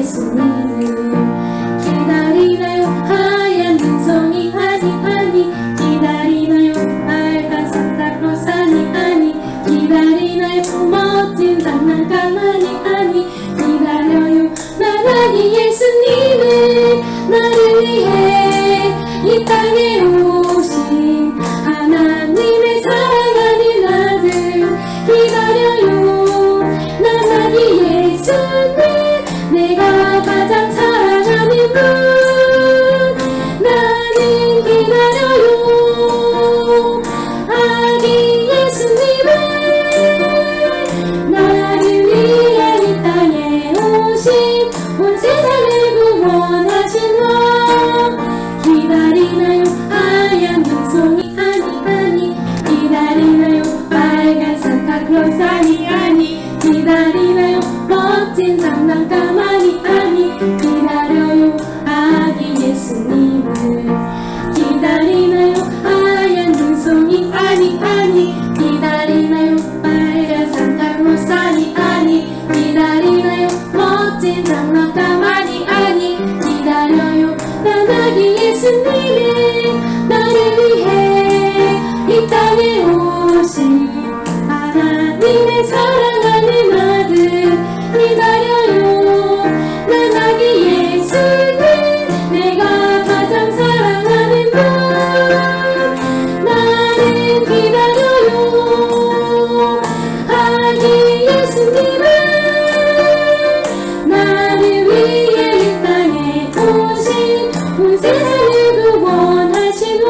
예수님을 기다리나요? 하얀 눈송이 아니 기다리나요? 빨간 산타클로스 아니 기다리나요? 멋진 장난감 아니 기다려요. 나라기 예수님을 나를 위해 이 땅에 오신 하나님의 사랑하는 아들 기다려요. 나라기 예수님 내가 가장 사랑하는 분 나는 기다려요. 아기 예수님을 나를 위해 이 땅에 오신 온 세상을 구원하신 왕 기다리나요? 하얀 눈송이 아니 기다리나요? 빨간 산타클로스 아니 기다리나요? 멋진 장난감 아니 기다려요. 아기 예수님을 기다리나요? 하얀 눈송이 아니 기다리나요? 빨간 산타클로스 아니 기다리나요? 멋진 장난감 아니 기다려요. 난 아기 예수님을 나를 위해 이 땅에 오신 하나님의 사랑하는 아들 기다려요. 난 아기 예수님 내가 가장 사랑하는 분 나는 기다려요. 아기 예수님을 나를 위해 이 땅에 오신 온 세상을 구원하신 왕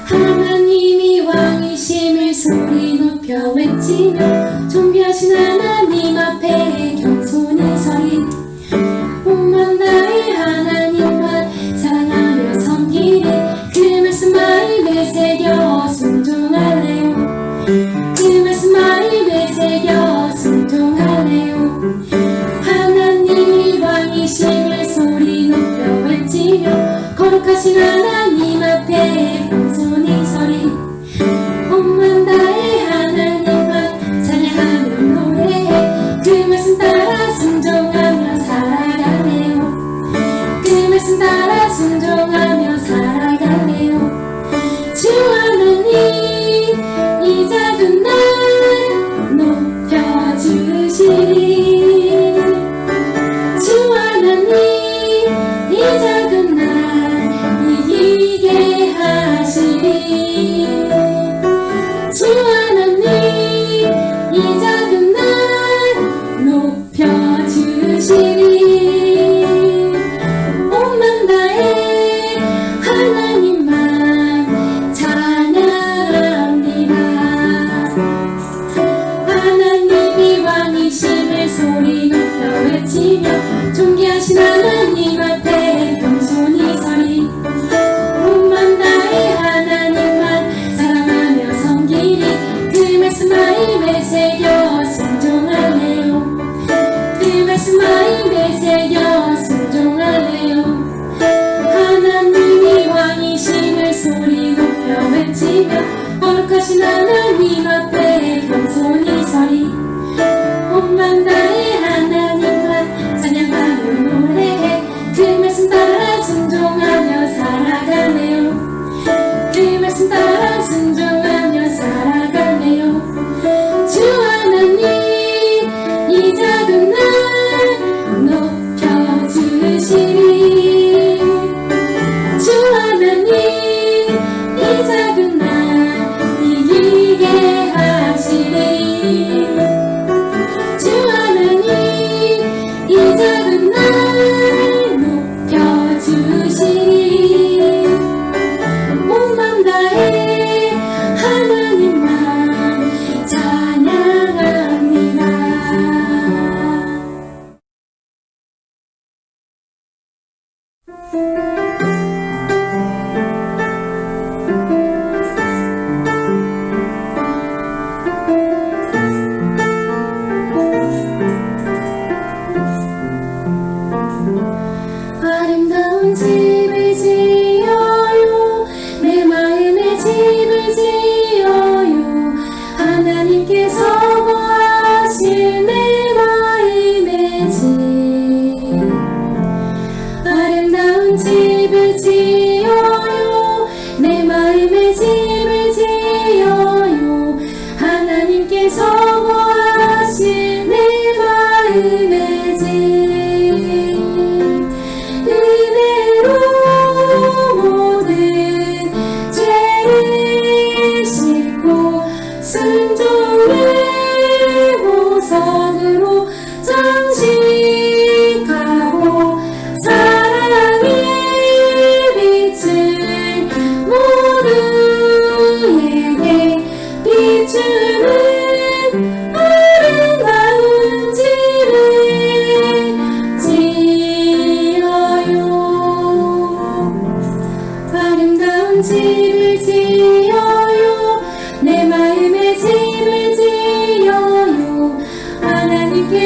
하나님이 왕이심을 소리 높여 외치며 존귀하신 하나님 앞에 겸손히 서리 온 맘 다해 하나님만 사랑하며 섬기리 그 말씀 마음에 새겨 순종하네요. 그 말씀 마음에 새겨 순종하네요. 하나님이 왕이심을 소리 높여 외치며 거룩하신 하나님 앞에 겸손히 서리 온 맘 다해 하나님만 찬양하며 노래해 그 말씀 따라 순종하며 살아가네요. 그 말씀 따라 순종하며 살아가네요. 주 하나님 이 작은 날 높여주시리 주 하나님 이 작은 날 이기게 하시리 주 하나님 이 작은 날 높여주시리 온 맘 다해 하나님만 찬양합니다. 하나님이 왕이심을 소리 높여 외치며 존귀하신 하나님 앞에 겸손히 서리 온 맘 다해 하나님만 사랑하며 섬기리 그 말씀 마음에 새겨 순종하네요. 그 말씀 마음에 새겨 순종하네요. 하나님이 왕이심을 소리 높여 외치며 거룩하신 하나님 앞에 겸손히 서리 온 맘 다해 하나님만 찬양하며 노래해 그 말씀 따라 순종하며 살아가네요. 그 말씀 따라 순종하며 살아가네요. 주 하나님 이 작은 날 높여주시리 주 하나님 이 작은 날 이기게 하시리 주 하나님 이 작은 날 높여주시리 온 맘 다해 하나님만 찬양합니다. 아름다운 집에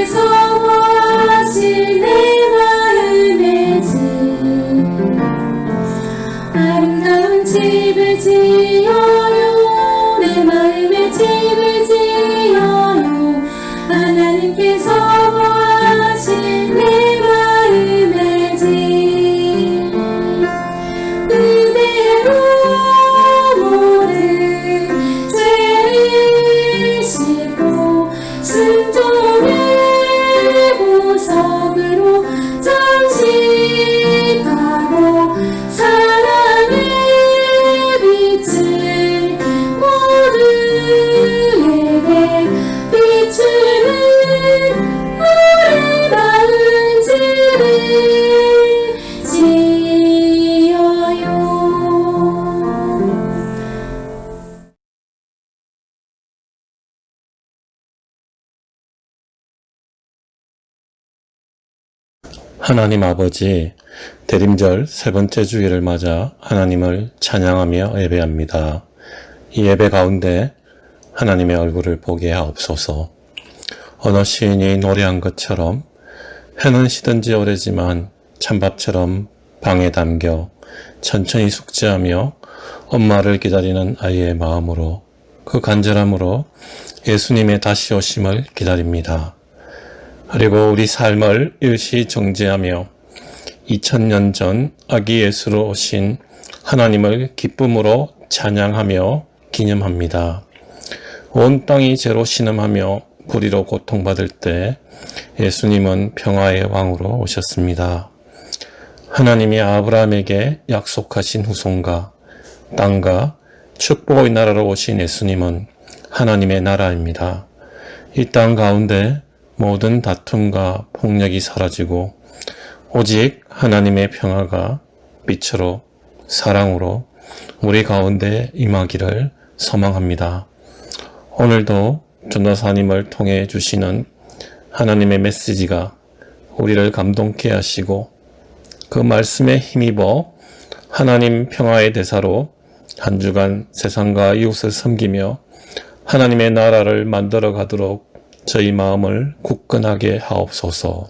하나님께서 하신 내 마음의 집 아름다운 집을 지어요 내 마음의 집을 지어요 하나님께서 하신 내 마음의 집 그대로 모든 죄를 씻고 순종의 보석으로 장식하고 사랑의 빛을 모두에게 비추는 아름다운 집을 지어요. 하나님 아버지, 대림절 세 번째 주일을 맞아 하나님을 찬양하며 예배합니다. 이 예배 가운데 하나님의 얼굴을 보게 하옵소서. 어느 시인이 노래한 것처럼 해는 시든 지 오래지만 찬밥처럼 방에 담겨 천천히 숙제하며 엄마를 기다리는 아이의 마음으로 그 간절함으로 예수님의 다시 오심을 기다립니다. 그리고 우리 삶을 일시정지하며 2000년 전 아기 예수로 오신 하나님을 기쁨으로 찬양하며 기념합니다. 온 땅이 죄로 신음하며 불의로 고통받을 때 예수님은 평화의 왕으로 오셨습니다. 하나님이 아브라함에게 약속하신 후손과 땅과 축복의 나라로 오신 예수님은 하나님의 나라입니다. 이 땅 가운데 모든 다툼과 폭력이 사라지고 오직 하나님의 평화가 빛으로 사랑으로 우리 가운데 임하기를 소망합니다. 오늘도 전도사님을 통해 주시는 하나님의 메시지가 우리를 감동케 하시고 그 말씀에 힘입어 하나님 평화의 대사로 한 주간 세상과 이웃을 섬기며 하나님의 나라를 만들어 가도록 저희 마음을 굳건하게 하옵소서.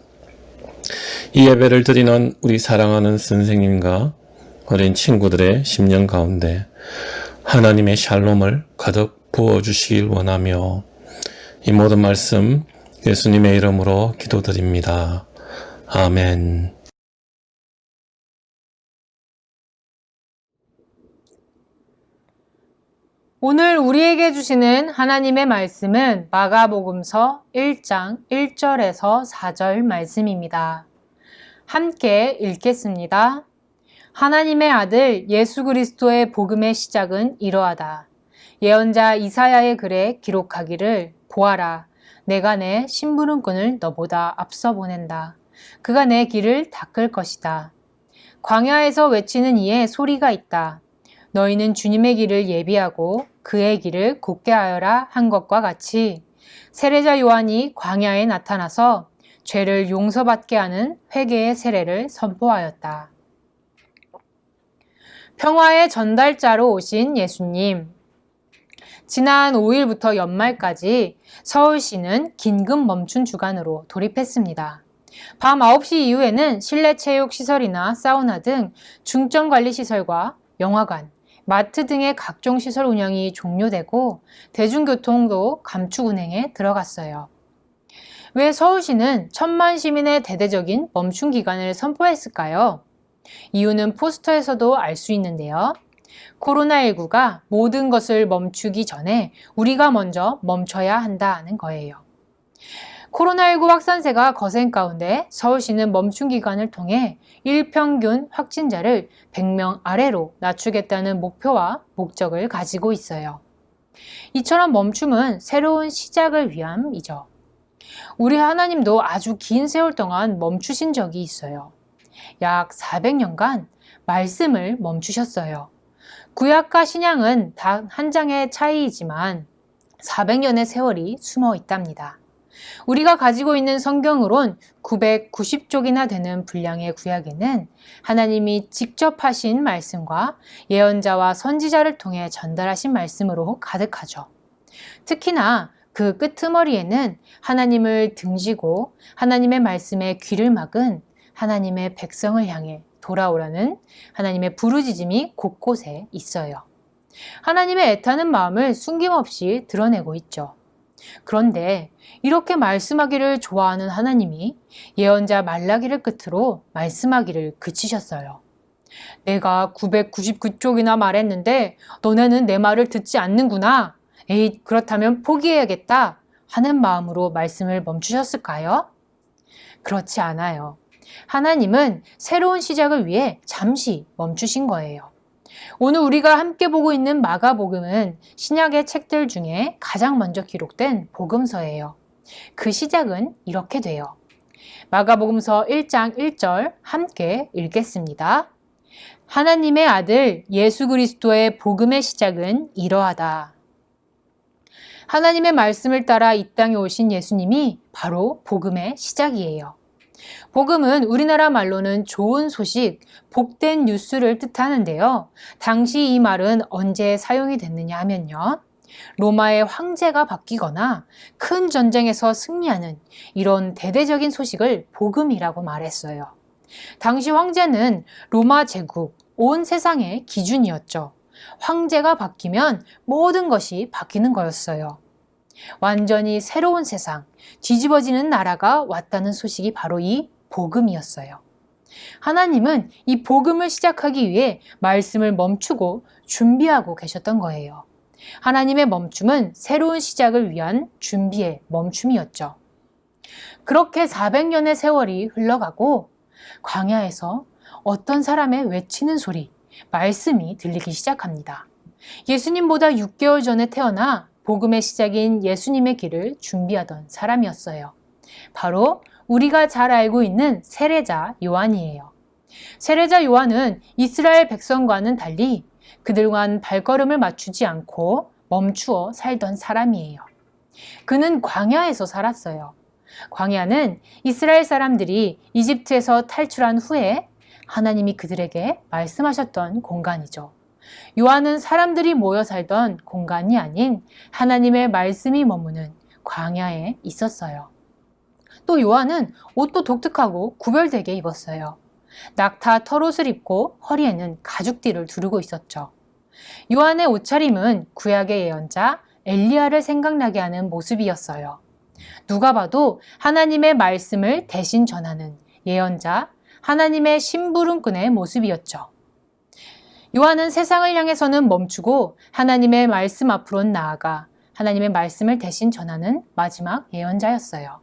이 예배를 드리는 우리 사랑하는 선생님과 어린 친구들의 심령 가운데 하나님의 샬롬을 가득 부어주시길 원하며 이 모든 말씀 예수님의 이름으로 기도드립니다. 아멘. 오늘 우리에게 주시는 하나님의 말씀은 마가복음서 1장 1절에서 4절 말씀입니다. 함께 읽겠습니다. 하나님의 아들 예수 그리스도의 복음의 시작은 이러하다. 예언자 이사야의 글에 기록하기를 보아라. 내가 내 심부름꾼을 너보다 앞서 보낸다. 그가 내 길을 닦을 것이다. 광야에서 외치는 이의 소리가 있다. 너희는 주님의 길을 예비하고 그의 길을 곧게 하여라 한 것과 같이 세례자 요한이 광야에 나타나서 죄를 용서받게 하는 회개의 세례를 선포하였다. 평화의 전달자로 오신 예수님. 지난 5일부터 연말까지 서울시는 긴급 멈춘 주간으로 돌입했습니다. 밤 9시 이후에는 실내 체육 시설이나 사우나 등 중증 관리 시설과 영화관, 마트 등의 각종 시설 운영이 종료되고 대중교통도 감축 운행에 들어갔어요. 왜 서울시는 1000만 시민의 대대적인 멈춤 기간을 선포했을까요? 이유는 포스터에서도 알 수 있는데요. 코로나19가 모든 것을 멈추기 전에 우리가 먼저 멈춰야 한다는 거예요. 코로나19 확산세가 거센 가운데 서울시는 멈춤 기간을 통해 일평균 확진자를 100명 아래로 낮추겠다는 목표와 목적을 가지고 있어요. 이처럼 멈춤은 새로운 시작을 위함이죠. 우리 하나님도 아주 긴 세월 동안 멈추신 적이 있어요. 약 400년간 말씀을 멈추셨어요. 구약과 신약은 단 한 장의 차이이지만 400년의 세월이 숨어 있답니다. 우리가 가지고 있는 성경으론 990쪽이나 되는 분량의 구약에는 하나님이 직접 하신 말씀과 예언자와 선지자를 통해 전달하신 말씀으로 가득하죠. 특히나 그 끄트머리에는 하나님을 등지고 하나님의 말씀에 귀를 막은 하나님의 백성을 향해 돌아오라는 하나님의 부르짖음이 곳곳에 있어요. 하나님의 애타는 마음을 숨김없이 드러내고 있죠. 그런데 이렇게 말씀하기를 좋아하는 하나님이 예언자 말라기를 끝으로 말씀하기를 그치셨어요. 내가 999쪽이나 말했는데 너네는 내 말을 듣지 않는구나. 에이, 그렇다면 포기해야겠다 하는 마음으로 말씀을 멈추셨을까요? 그렇지 않아요. 하나님은 새로운 시작을 위해 잠시 멈추신 거예요. 오늘 우리가 함께 보고 있는 마가복음은 신약의 책들 중에 가장 먼저 기록된 복음서예요. 그 시작은 이렇게 돼요. 마가복음서 1장 1절 함께 읽겠습니다. 하나님의 아들 예수 그리스도의 복음의 시작은 이러하다. 하나님의 말씀을 따라 이 땅에 오신 예수님이 바로 복음의 시작이에요. 복음은 우리나라 말로는 좋은 소식, 복된 뉴스를 뜻하는데요. 당시 이 말은 언제 사용이 됐느냐 하면요. 로마의 황제가 바뀌거나 큰 전쟁에서 승리하는 이런 대대적인 소식을 복음이라고 말했어요. 당시 황제는 로마 제국, 온 세상의 기준이었죠. 황제가 바뀌면 모든 것이 바뀌는 거였어요. 완전히 새로운 세상, 뒤집어지는 나라가 왔다는 소식이 바로 이 복음이었어요. 하나님은 이 복음을 시작하기 위해 말씀을 멈추고 준비하고 계셨던 거예요. 하나님의 멈춤은 새로운 시작을 위한 준비의 멈춤이었죠. 그렇게 400년의 세월이 흘러가고 광야에서 어떤 사람의 외치는 소리, 말씀이 들리기 시작합니다. 예수님보다 6개월 전에 태어나 복음의 시작인 예수님의 길을 준비하던 사람이었어요. 바로 우리가 잘 알고 있는 세례자 요한이에요. 세례자 요한은 이스라엘 백성과는 달리 그들과는 발걸음을 맞추지 않고 멈추어 살던 사람이에요. 그는 광야에서 살았어요. 광야는 이스라엘 사람들이 이집트에서 탈출한 후에 하나님이 그들에게 말씀하셨던 공간이죠. 요한은 사람들이 모여 살던 공간이 아닌 하나님의 말씀이 머무는 광야에 있었어요. 또 요한은 옷도 독특하고 구별되게 입었어요. 낙타 털옷을 입고 허리에는 가죽띠를 두르고 있었죠. 요한의 옷차림은 구약의 예언자 엘리야를 생각나게 하는 모습이었어요. 누가 봐도 하나님의 말씀을 대신 전하는 예언자, 하나님의 심부름꾼의 모습이었죠. 요한은 세상을 향해서는 멈추고 하나님의 말씀 앞으로 나아가 하나님의 말씀을 대신 전하는 마지막 예언자였어요.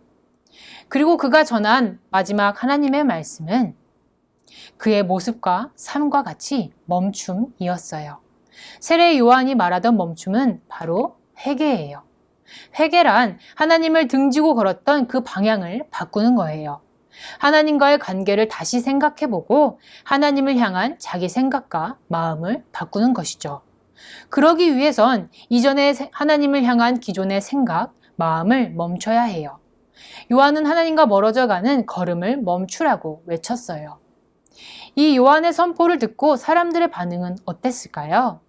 그리고 그가 전한 마지막 하나님의 말씀은 그의 모습과 삶과 같이 멈춤이었어요. 세례 요한이 말하던 멈춤은 바로 회개예요. 회개란 하나님을 등지고 걸었던 그 방향을 바꾸는 거예요. 하나님과의 관계를 다시 생각해보고 하나님을 향한 자기 생각과 마음을 바꾸는 것이죠. 그러기 위해선 이전에 하나님을 향한 기존의 생각, 마음을 멈춰야 해요. 요한은 하나님과 멀어져 가는 걸음을 멈추라고 외쳤어요. 이 요한의 선포를 듣고 사람들의 반응은 어땠을까요?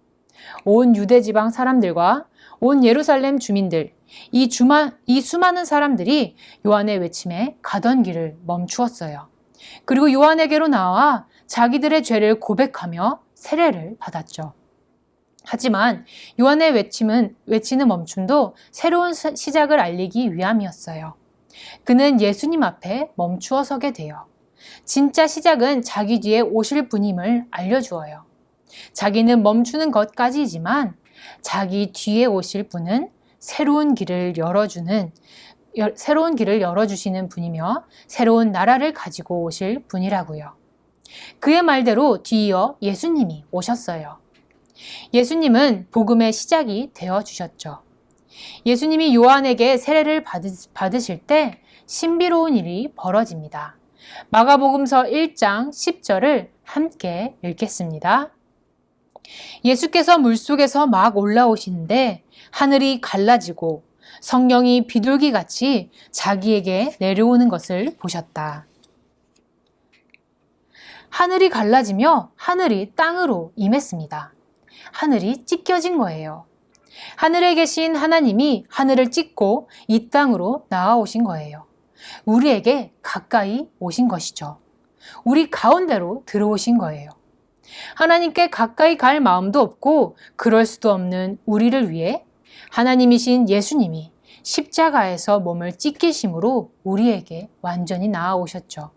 온 유대 지방 사람들과 온 예루살렘 주민들, 이 수많은 사람들이 요한의 외침에 가던 길을 멈추었어요. 그리고 요한에게로 나와 자기들의 죄를 고백하며 세례를 받았죠. 하지만 요한의 외치는 멈춤도 새로운 시작을 알리기 위함이었어요. 그는 예수님 앞에 멈추어 서게 돼요. 진짜 시작은 자기 뒤에 오실 분임을 알려주어요. 자기는 멈추는 것까지이지만 자기 뒤에 오실 분은 새로운 길을 열어주시는 분이며 새로운 나라를 가지고 오실 분이라고요. 그의 말대로 뒤이어 예수님이 오셨어요. 예수님은 복음의 시작이 되어주셨죠. 예수님이 요한에게 세례를 받으실 때 신비로운 일이 벌어집니다. 마가복음서 1장 10절을 함께 읽겠습니다. 예수께서 물속에서 막 올라오시는데 하늘이 갈라지고 성령이 비둘기같이 자기에게 내려오는 것을 보셨다. 하늘이 갈라지며 하늘이 땅으로 임했습니다. 하늘이 찢겨진 거예요. 하늘에 계신 하나님이 하늘을 찢고 이 땅으로 나아오신 거예요. 우리에게 가까이 오신 것이죠. 우리 가운데로 들어오신 거예요. 하나님께 가까이 갈 마음도 없고 그럴 수도 없는 우리를 위해 하나님이신 예수님이 십자가에서 몸을 찢기심으로 우리에게 완전히 나아오셨죠.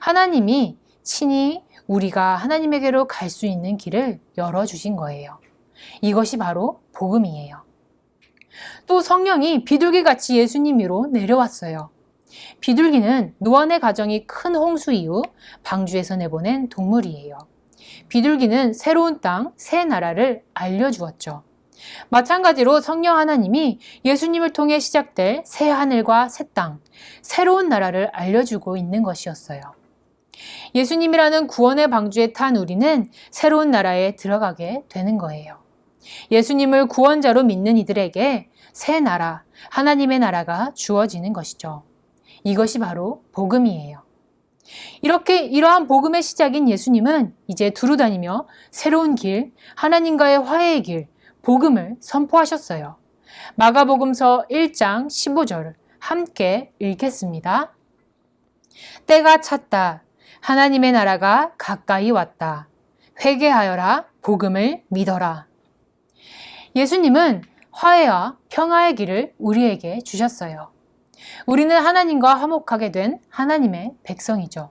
하나님이 친히 우리가 하나님에게로 갈 수 있는 길을 열어주신 거예요. 이것이 바로 복음이에요. 또 성령이 비둘기같이 예수님 위로 내려왔어요. 비둘기는 노아의 가정이 큰 홍수 이후 방주에서 내보낸 동물이에요. 비둘기는 새로운 땅, 새 나라를 알려주었죠. 마찬가지로 성령 하나님이 예수님을 통해 시작될 새 하늘과 새 땅, 새로운 나라를 알려주고 있는 것이었어요. 예수님이라는 구원의 방주에 탄 우리는 새로운 나라에 들어가게 되는 거예요. 예수님을 구원자로 믿는 이들에게 새 나라, 하나님의 나라가 주어지는 것이죠. 이것이 바로 복음이에요. 이러한 복음의 시작인 예수님은 이제 두루 다니며 새로운 길, 하나님과의 화해의 길, 복음을 선포하셨어요. 마가복음서 1장 15절 함께 읽겠습니다. 때가 찼다. 하나님의 나라가 가까이 왔다. 회개하여라. 복음을 믿어라. 예수님은 화해와 평화의 길을 우리에게 주셨어요. 우리는 하나님과 화목하게 된 하나님의 백성이죠.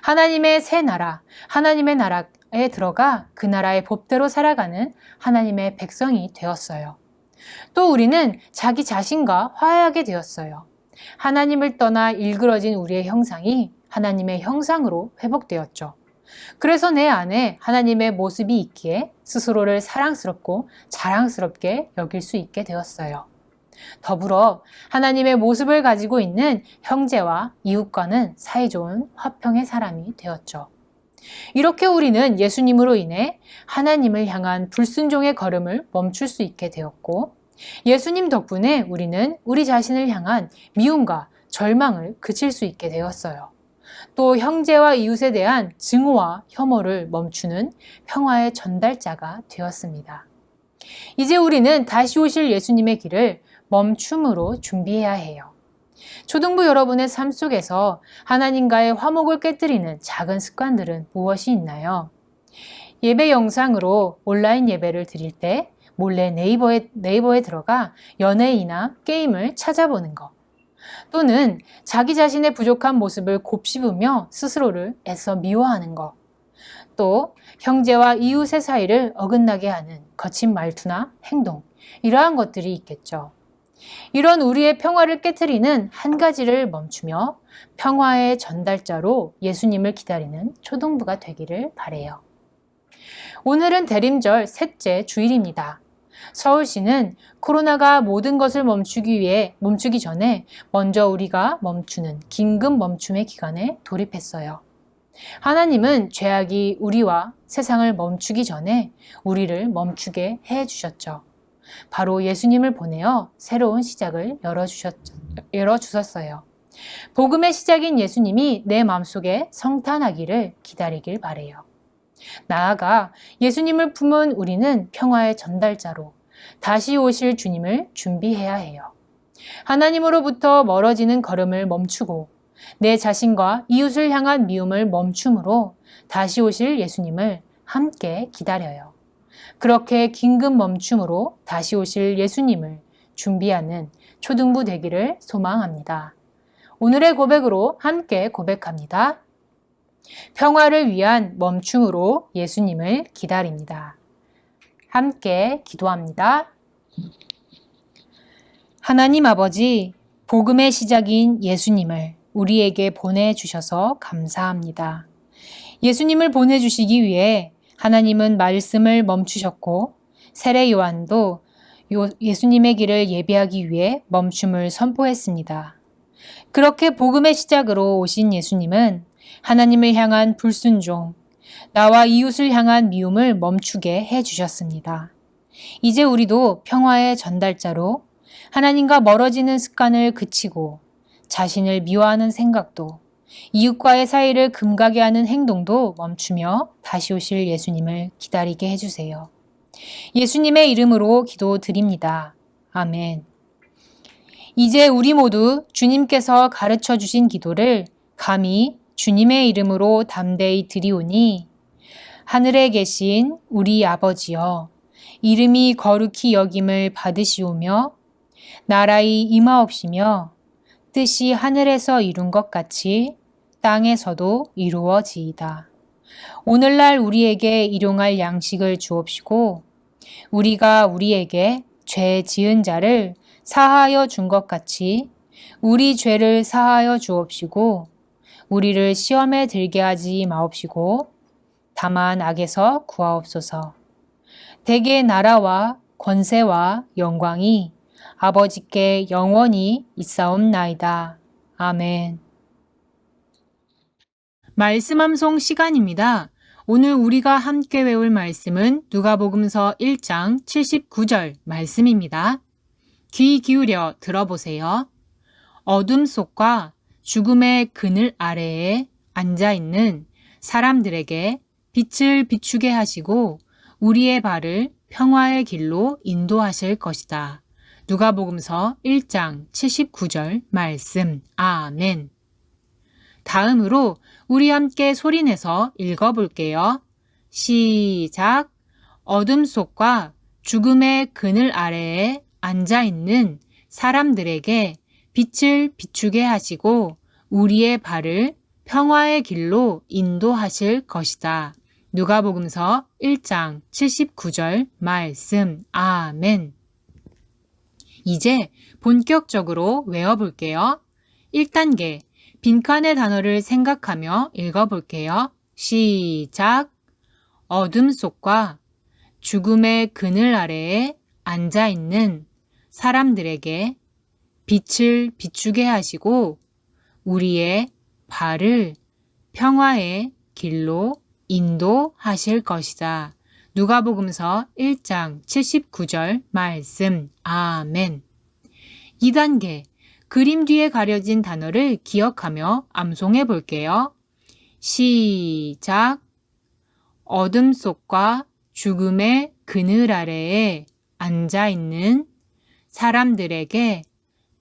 하나님의 새 나라, 하나님의 나라에 들어가 그 나라의 법대로 살아가는 하나님의 백성이 되었어요. 또 우리는 자기 자신과 화해하게 되었어요. 하나님을 떠나 일그러진 우리의 형상이 하나님의 형상으로 회복되었죠. 그래서 내 안에 하나님의 모습이 있기에 스스로를 사랑스럽고 자랑스럽게 여길 수 있게 되었어요. 더불어 하나님의 모습을 가지고 있는 형제와 이웃과는 사이좋은 화평의 사람이 되었죠. 이렇게 우리는 예수님으로 인해 하나님을 향한 불순종의 걸음을 멈출 수 있게 되었고, 예수님 덕분에 우리는 우리 자신을 향한 미움과 절망을 그칠 수 있게 되었어요. 또 형제와 이웃에 대한 증오와 혐오를 멈추는 평화의 전달자가 되었습니다. 이제 우리는 다시 오실 예수님의 길을 멈춤으로 준비해야 해요. 초등부 여러분의 삶 속에서 하나님과의 화목을 깨뜨리는 작은 습관들은 무엇이 있나요? 예배 영상으로 온라인 예배를 드릴 때 몰래 네이버에 들어가 연예인이나 게임을 찾아보는 것, 또는 자기 자신의 부족한 모습을 곱씹으며 스스로를 애써 미워하는 것, 또 형제와 이웃의 사이를 어긋나게 하는 거친 말투나 행동, 이러한 것들이 있겠죠. 이런 우리의 평화를 깨트리는 한 가지를 멈추며 평화의 전달자로 예수님을 기다리는 초등부가 되기를 바래요. 오늘은 대림절 셋째 주일입니다. 서울시는 코로나가 모든 것을 멈추기 전에 먼저 우리가 멈추는 긴급 멈춤의 기간에 돌입했어요. 하나님은 죄악이 우리와 세상을 멈추기 전에 우리를 멈추게 해주셨죠. 바로 예수님을 보내어 새로운 시작을 열어주셨어요. 복음의 시작인 예수님이 내 마음속에 성탄하기를 기다리길 바래요. 나아가 예수님을 품은 우리는 평화의 전달자로 다시 오실 주님을 준비해야 해요. 하나님으로부터 멀어지는 걸음을 멈추고 내 자신과 이웃을 향한 미움을 멈춤으로 다시 오실 예수님을 함께 기다려요. 그렇게 긴급 멈춤으로 다시 오실 예수님을 준비하는 초등부 되기를 소망합니다. 오늘의 고백으로 함께 고백합니다. 평화를 위한 멈춤으로 예수님을 기다립니다. 함께 기도합니다. 하나님 아버지, 복음의 시작인 예수님을 우리에게 보내주셔서 감사합니다. 예수님을 보내주시기 위해 하나님은 말씀을 멈추셨고 세례 요한도 예수님의 길을 예비하기 위해 멈춤을 선포했습니다. 그렇게 복음의 시작으로 오신 예수님은 하나님을 향한 불순종, 나와 이웃을 향한 미움을 멈추게 해주셨습니다. 이제 우리도 평화의 전달자로 하나님과 멀어지는 습관을 그치고 자신을 미워하는 생각도, 이웃과의 사이를 금가게 하는 행동도 멈추며 다시 오실 예수님을 기다리게 해주세요. 예수님의 이름으로 기도드립니다. 아멘. 이제 우리 모두 주님께서 가르쳐 주신 기도를 감히 주님의 이름으로 담대히 드리오니 하늘에 계신 우리 아버지여 이름이 거룩히 여김을 받으시오며 나라의 임하옵시며 뜻이 하늘에서 이룬 것 같이 땅에서도 이루어지이다. 오늘날 우리에게 일용할 양식을 주옵시고 우리가 우리에게 죄 지은 자를 사하여 준 것 같이 우리 죄를 사하여 주옵시고 우리를 시험에 들게 하지 마옵시고 다만 악에서 구하옵소서. 대개 나라와 권세와 영광이 아버지께 영원히 있사옵나이다. 아멘. 말씀 암송 시간입니다. 오늘 우리가 함께 외울 말씀은 누가복음서 1장 79절 말씀입니다. 귀 기울여 들어보세요. 어둠 속과 죽음의 그늘 아래에 앉아있는 사람들에게 빛을 비추게 하시고 우리의 발을 평화의 길로 인도하실 것이다. 누가복음서 1장 79절 말씀. 아멘. 다음으로 우리 함께 소리내서 읽어볼게요. 시작. 어둠 속과 죽음의 그늘 아래에 앉아있는 사람들에게 빛을 비추게 하시고 우리의 발을 평화의 길로 인도하실 것이다. 누가복음서 1장 79절 말씀. 아멘. 이제 본격적으로 외워볼게요. 1단계 빈칸의 단어를 생각하며 읽어볼게요. 시작. 어둠 속과 죽음의 그늘 아래에 앉아있는 사람들에게 빛을 비추게 하시고 우리의 발을 평화의 길로 인도하실 것이다. 누가복음서 1장 79절 말씀. 아멘. 2단계 그림 뒤에 가려진 단어를 기억하며 암송해 볼게요. 시작. 어둠 속과 죽음의 그늘 아래에 앉아있는 사람들에게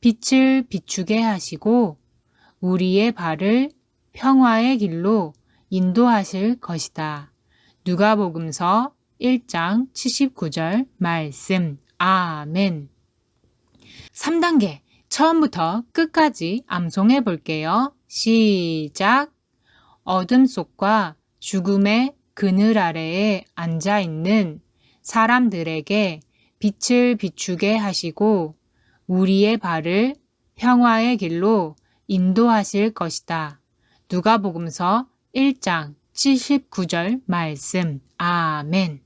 빛을 비추게 하시고 우리의 발을 평화의 길로 인도하실 것이다. 누가복음서 1장 79절 말씀. 아멘. 3단계 처음부터 끝까지 암송해 볼게요. 시작. 어둠 속과 죽음의 그늘 아래에 앉아있는 사람들에게 빛을 비추게 하시고 우리의 발을 평화의 길로 인도하실 것이다. 누가복음서 1장 79절 말씀. 아멘.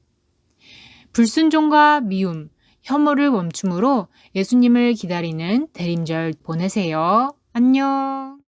불순종과 미움, 혐오를 멈춤으로 예수님을 기다리는 대림절 보내세요. 안녕.